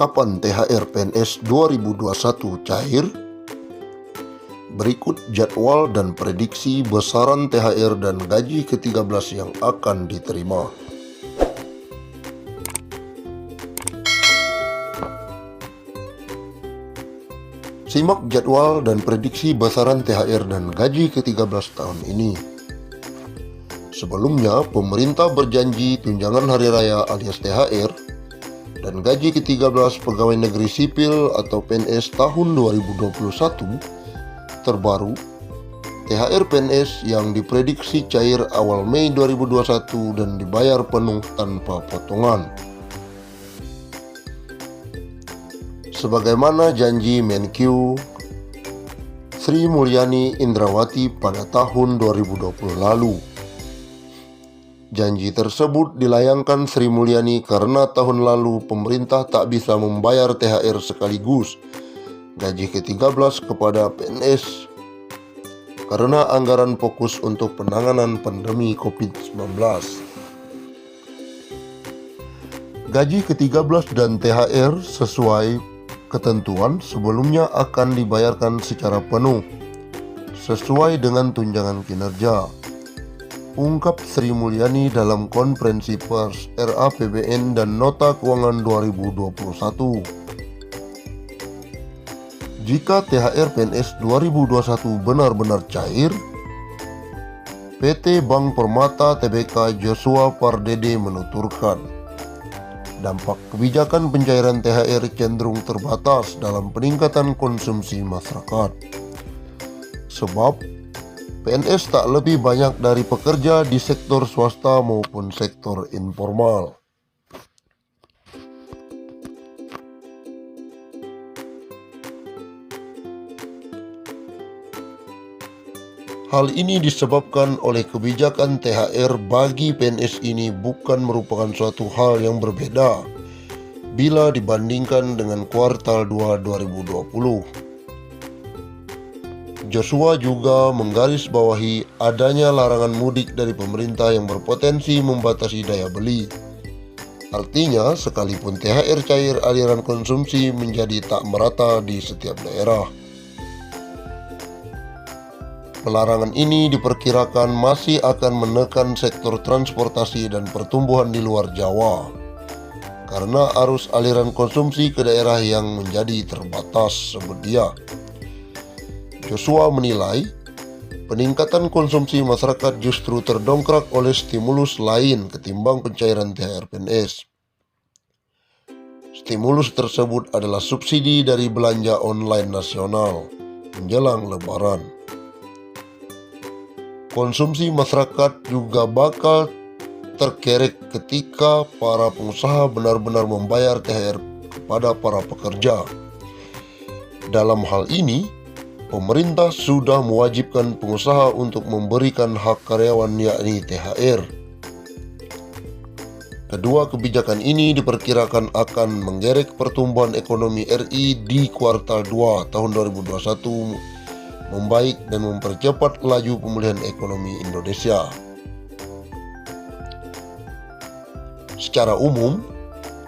Kapan THR PNS 2021 cair? Berikut jadwal dan prediksi besaran THR dan gaji ke-13 yang akan diterima. Simak jadwal dan prediksi besaran THR dan gaji ke-13 tahun ini. Sebelumnya, pemerintah berjanji tunjangan hari raya alias THR dan gaji ke-13 pegawai negeri sipil atau PNS tahun 2021 terbaru, THR PNS yang diprediksi cair awal Mei 2021 dan dibayar penuh tanpa potongan. Sebagaimana janji Menkyu Sri Mulyani Indrawati pada tahun 2020 lalu. Janji tersebut dilayangkan Sri Mulyani karena tahun lalu pemerintah tak bisa membayar THR sekaligus gaji ke-13 kepada PNS karena anggaran fokus untuk penanganan pandemi COVID-19. Gaji ke-13 dan THR sesuai ketentuan sebelumnya akan dibayarkan secara penuh sesuai dengan tunjangan kinerja, ungkap Sri Mulyani dalam konferensi pers RAPBN dan Nota Keuangan 2021. Jika THR PNS 2021 benar-benar cair, PT Bank Permata Tbk Joshua Pardede menuturkan, dampak kebijakan pencairan THR cenderung terbatas dalam peningkatan konsumsi masyarakat. Sebab PNS tak lebih banyak dari pekerja di sektor swasta maupun sektor informal. Hal ini disebabkan oleh kebijakan THR bagi PNS ini bukan merupakan suatu hal yang berbeda bila dibandingkan dengan kuartal 2 2020. Joshua juga menggarisbawahi adanya larangan mudik dari pemerintah yang berpotensi membatasi daya beli. Artinya, sekalipun THR cair, aliran konsumsi menjadi tak merata di setiap daerah. Pelarangan ini diperkirakan masih akan menekan sektor transportasi dan pertumbuhan di luar Jawa, karena arus aliran konsumsi ke daerah yang menjadi terbatas, sebut dia. Joshua menilai peningkatan konsumsi masyarakat justru terdongkrak oleh stimulus lain ketimbang pencairan THR PNS. Stimulus tersebut adalah subsidi dari belanja online nasional menjelang Lebaran. Konsumsi masyarakat juga bakal terkerek ketika para pengusaha benar-benar membayar THR kepada para pekerja. Dalam hal ini, pemerintah sudah mewajibkan pengusaha untuk memberikan hak karyawan yakni THR. Kedua kebijakan ini diperkirakan akan menggerek pertumbuhan ekonomi RI di kuartal 2 tahun 2021 membaik dan mempercepat laju pemulihan ekonomi Indonesia. Secara umum,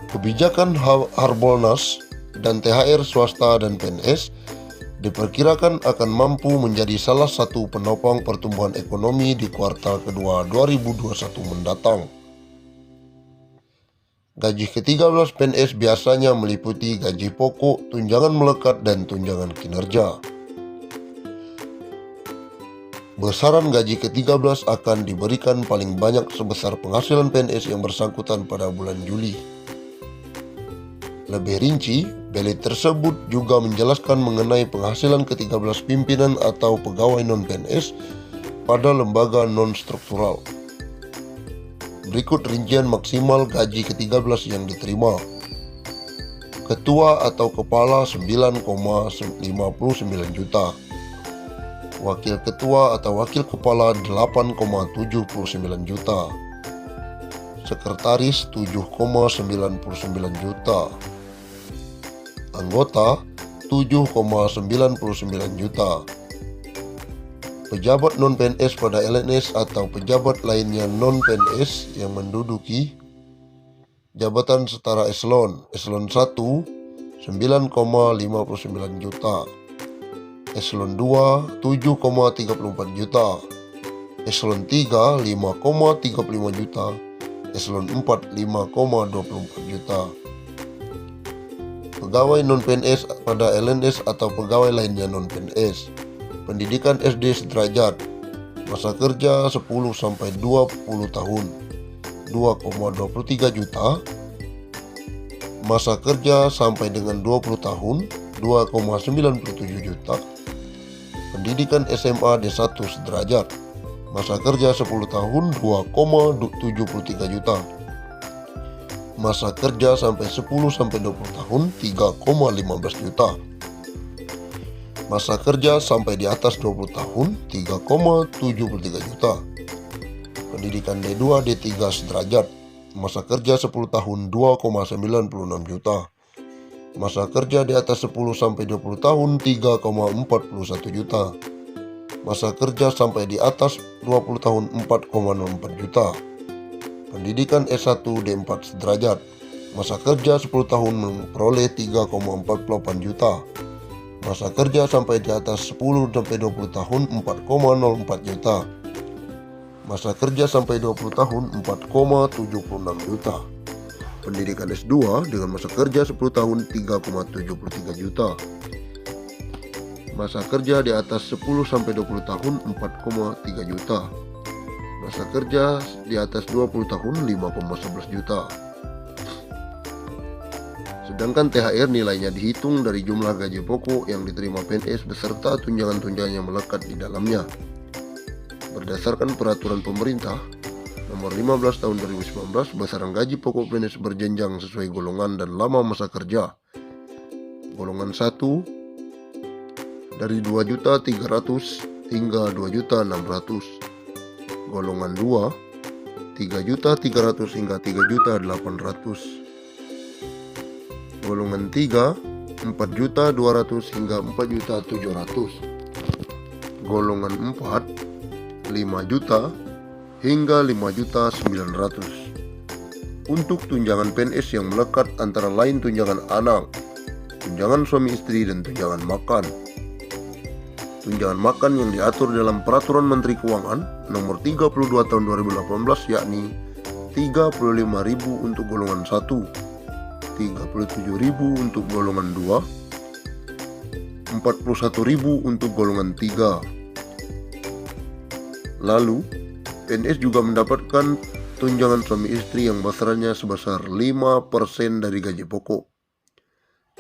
kebijakan Harbolnas dan THR swasta dan PNS diperkirakan akan mampu menjadi salah satu penopang pertumbuhan ekonomi di kuartal kedua 2021 mendatang. Gaji ke-13 PNS biasanya meliputi gaji pokok, tunjangan melekat, dan tunjangan kinerja. Besaran gaji ke-13 akan diberikan paling banyak sebesar penghasilan PNS yang bersangkutan pada bulan Juli. Lebih rinci, belit tersebut juga menjelaskan mengenai penghasilan ke-13 pimpinan atau pegawai non-PNS pada lembaga non-struktural. Berikut rincian maksimal gaji ke-13 yang diterima. Ketua atau kepala 9,59 juta. Wakil ketua atau wakil kepala 8,79 juta. Sekretaris 7,99 juta. Anggota 7,99 juta. Pejabat non-PNS pada LNS atau pejabat lainnya non-PNS yang menduduki jabatan setara eselon 1 9,59 juta. Eselon 2 7,34 juta. Eselon 3 5,35 juta. Eselon 4 5,24 juta. Pegawai non-PNS pada LNS atau pegawai lainnya non-PNS. Pendidikan SD sederajat. Masa kerja 10-20 tahun 2,23 juta. Masa kerja sampai dengan 20 tahun 2,97 juta. Pendidikan SMA D1 sederajat. Masa kerja 10 tahun 2,73 juta. Masa kerja sampai 10-20 tahun 3,15 juta. Masa kerja sampai di atas 20 tahun 3,73 juta. Pendidikan D2 D3 sederajat. Masa kerja 10 tahun 2,96 juta. Masa kerja di atas 10-20 tahun 3,41 juta. Masa kerja sampai di atas 20 tahun 4,04 juta. Pendidikan S1 D4 sederajat. Masa kerja 10 tahun memperoleh 3,48 juta. Masa kerja sampai di atas 10-20 tahun 4,04 juta. Masa kerja sampai 20 tahun 4,76 juta. Pendidikan S2 dengan masa kerja 10 tahun 3,73 juta. Masa kerja di atas 10-20 tahun 4,3 juta. Masa kerja di atas 20 tahun 5,11 juta. Sedangkan THR nilainya dihitung dari jumlah gaji pokok yang diterima PNS beserta tunjangan-tunjangan yang melekat di dalamnya. Berdasarkan peraturan pemerintah nomor 15 tahun 2019, besaran gaji pokok PNS berjenjang sesuai golongan dan lama masa kerja. Golongan 1 dari 2.300.000 hingga 2.600.000. Golongan 2 3.300.000 hingga 3.800.000. Golongan 3 4.200.000 hingga 4.700.000. Golongan 4 5 juta hingga 5.900.000. Untuk tunjangan PNS yang melekat antara lain tunjangan anak, tunjangan suami istri, dan tunjangan makan. Tunjangan makan yang diatur dalam Peraturan Menteri Keuangan nomor 32 tahun 2018 yakni 35.000 untuk golongan 1, 37.000 untuk golongan 2, 41.000 untuk golongan 3. Lalu, PNS juga mendapatkan tunjangan suami istri yang besarannya sebesar 5% dari gaji pokok.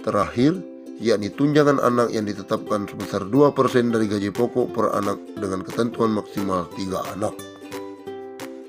Terakhir, yakni tunjangan anak yang ditetapkan sebesar 2% dari gaji pokok per anak dengan ketentuan maksimal 3 anak.